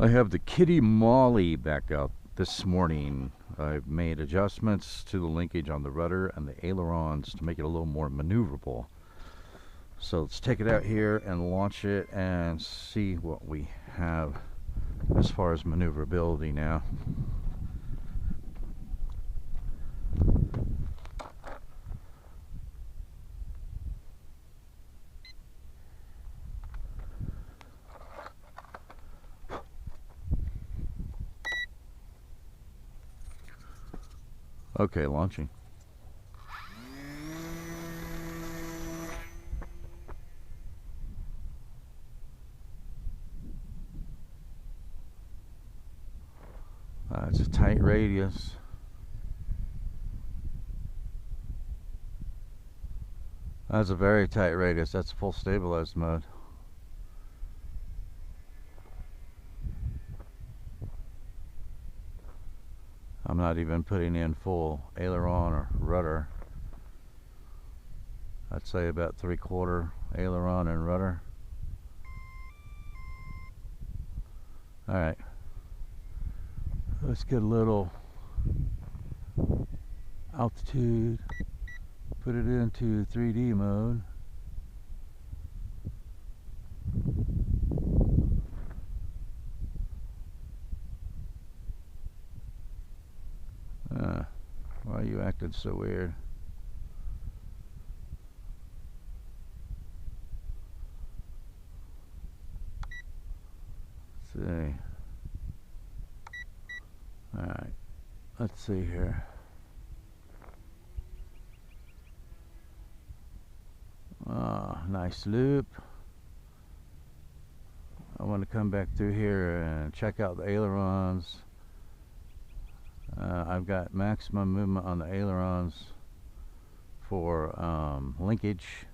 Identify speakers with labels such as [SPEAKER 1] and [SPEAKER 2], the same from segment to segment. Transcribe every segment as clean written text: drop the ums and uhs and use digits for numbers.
[SPEAKER 1] I have the Qidi-560 Maule back out this morning. I've made adjustments to the linkage on the rudder and the ailerons to make it a little more maneuverable. So let's take it out here and launch it and see what we have as far as maneuverability now. Okay, launching. It's a tight radius. That's a very tight radius. That's full stabilized mode. I'm not even putting in full aileron or rudder. I'd say about 3/4 aileron and rudder. Alright. Let's get a little altitude. Put it into 3D mode. Why are you acting so weird? Let's see. Alright, let's see here. Nice loop. I want to come back through here and check out the ailerons. I've got maximum movement on the ailerons for linkage.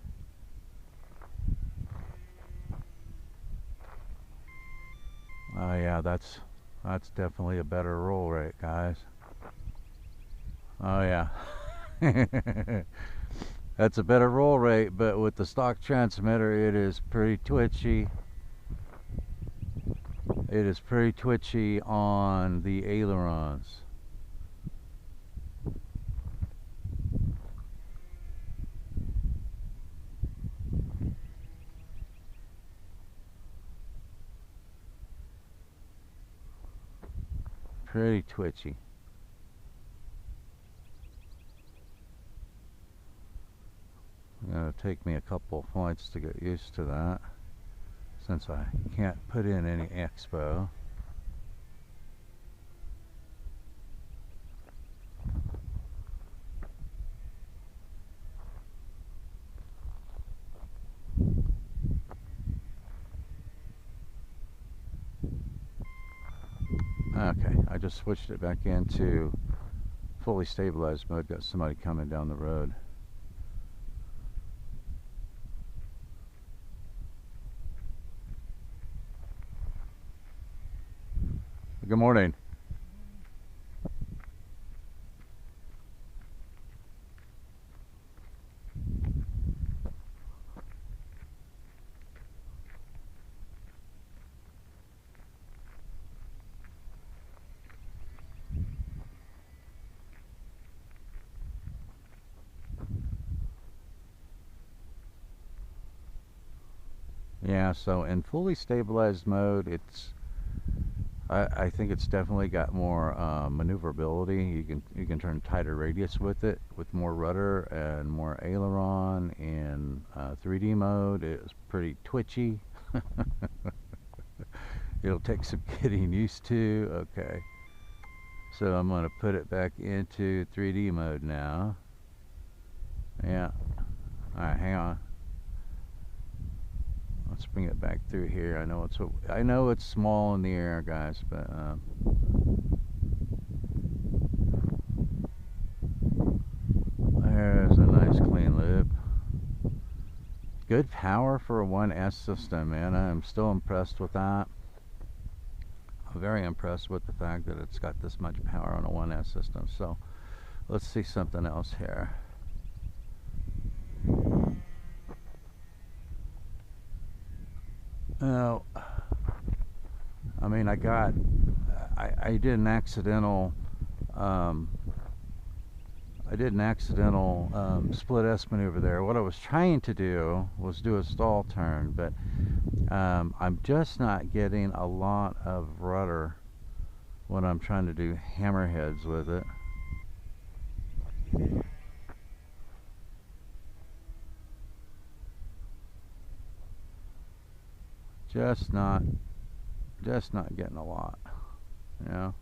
[SPEAKER 1] Oh yeah, that's definitely a better roll rate, guys. Oh yeah. That's a better roll rate, but with the stock transmitter it is pretty twitchy. It is pretty twitchy on the ailerons. Pretty twitchy. It's gonna take me a couple of points to get used to that, since I can't put in any expo. Okay, I just switched it back into fully stabilized mode. Got somebody coming down the road. Good morning. Yeah, so in fully stabilized mode, I think it's definitely got more maneuverability. You can turn tighter radius with it, with more rudder and more aileron. In 3D mode, it's pretty twitchy. It'll take some getting used to. Okay, so I'm going to put it back into 3D mode now. Yeah. All right, hang on. Let's bring it back through here. I know it's small in the air, guys, but there's a nice clean loop. Good power for a 1S system, man. I'm still impressed with that. I'm very impressed with the fact that it's got this much power on a 1S system. So let's see something else here. Now, I mean, I did an accidental split S maneuver there. What I was trying to do was do a stall turn, but I'm just not getting a lot of rudder when I'm trying to do hammerheads with it. Just not getting a lot, you know.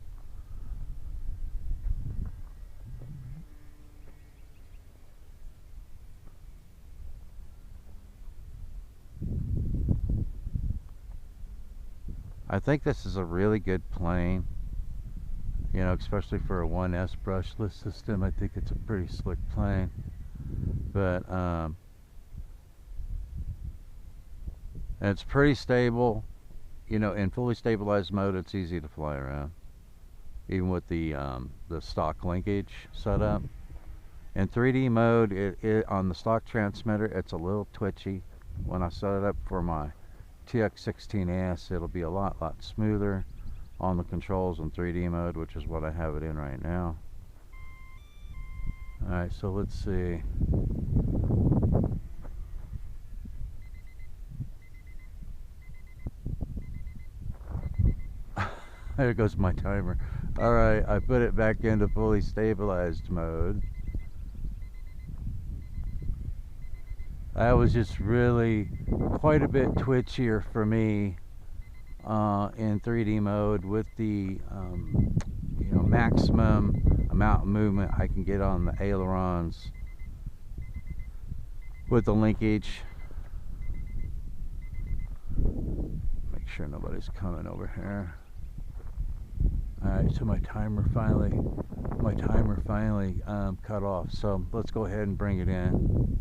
[SPEAKER 1] I think this is a really good plane, you know, especially for a 1S brushless system. I think it's a pretty slick plane, but it's pretty stable, you know. In fully stabilized mode, it's easy to fly around, even with the stock linkage setup. In 3D mode, on the stock transmitter, it's a little twitchy. When I set it up for my TX16S, it'll be a lot smoother on the controls in 3D mode, which is what I have it in right now. Alright, so let's see. There goes my timer. Alright, I put it back into fully stabilized mode. That was just really quite a bit twitchier for me in 3D mode with the you know, maximum amount of movement I can get on the ailerons with the linkage. Make sure nobody's coming over here. Alright, so my timer finally cut off, so let's go ahead and bring it in.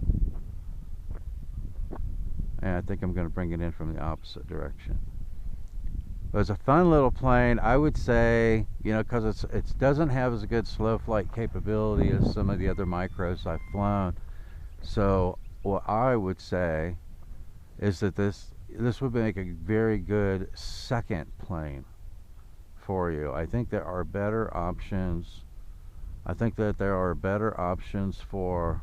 [SPEAKER 1] And I think I'm going to bring it in from the opposite direction. It was a fun little plane, I would say, you know, because it doesn't have as good slow flight capability as some of the other micros I've flown. So what I would say is that this would make a very good second plane for you. I think there are better options. I think that there are better options for,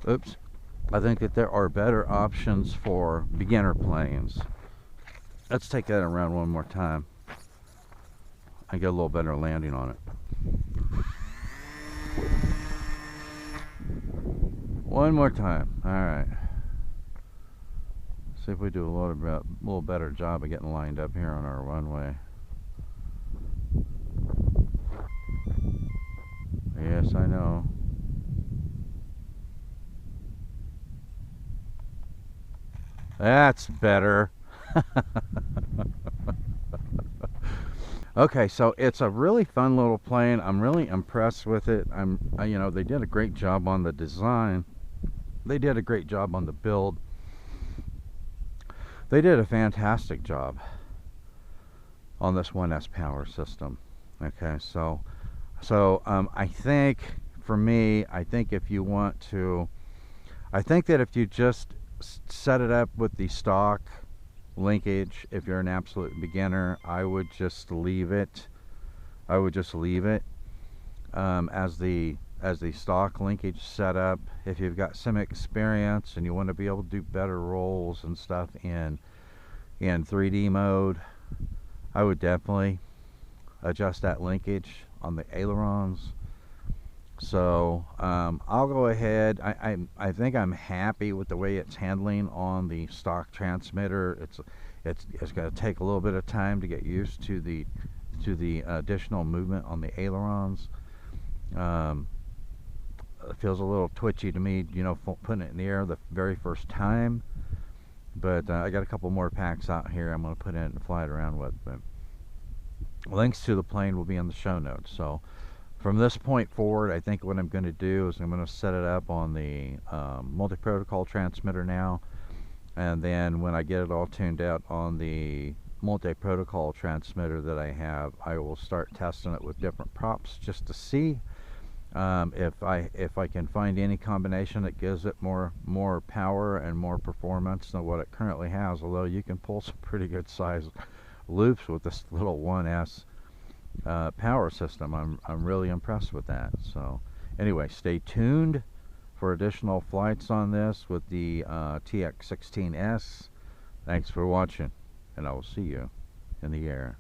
[SPEAKER 1] oops. I think that there are better options for beginner planes. Let's take that around one more time and get a little better landing on it. One more time. Alright. See if we do a little better job of getting lined up here on our runway. Yes, I know. That's better. Okay, so it's a really fun little plane. I'm really impressed with it. You know, they did a great job on the design. They did a great job on the build. They did a fantastic job on this 1S power system. Okay, so I think for me, I think if you want to, I think that if you just set it up with the stock linkage, if you're an absolute beginner, I would just leave it. I would just leave it as the stock linkage setup. If you've got some experience and you want to be able to do better rolls and stuff in 3D mode, I would definitely adjust that linkage on the ailerons. So I'll go ahead. I think I'm happy with the way it's handling on the stock transmitter. It's going to take a little bit of time to get used to the additional movement on the ailerons. It feels a little twitchy to me, you know, putting it in the air the very first time. But I got a couple more packs out here I'm going to put in and fly it around with. But links to the plane will be in the show notes. So from this point forward, I think what I'm going to do is I'm going to set it up on the multi-protocol transmitter now, and then when I get it all tuned out on the multi-protocol transmitter that I have, I will start testing it with different props just to see If I can find any combination that gives it more power and more performance than what it currently has, although you can pull some pretty good size loops with this little 1S power system. I'm really impressed with that. So anyway, stay tuned for additional flights on this with the TX16S. Thanks for watching, and I will see you in the air.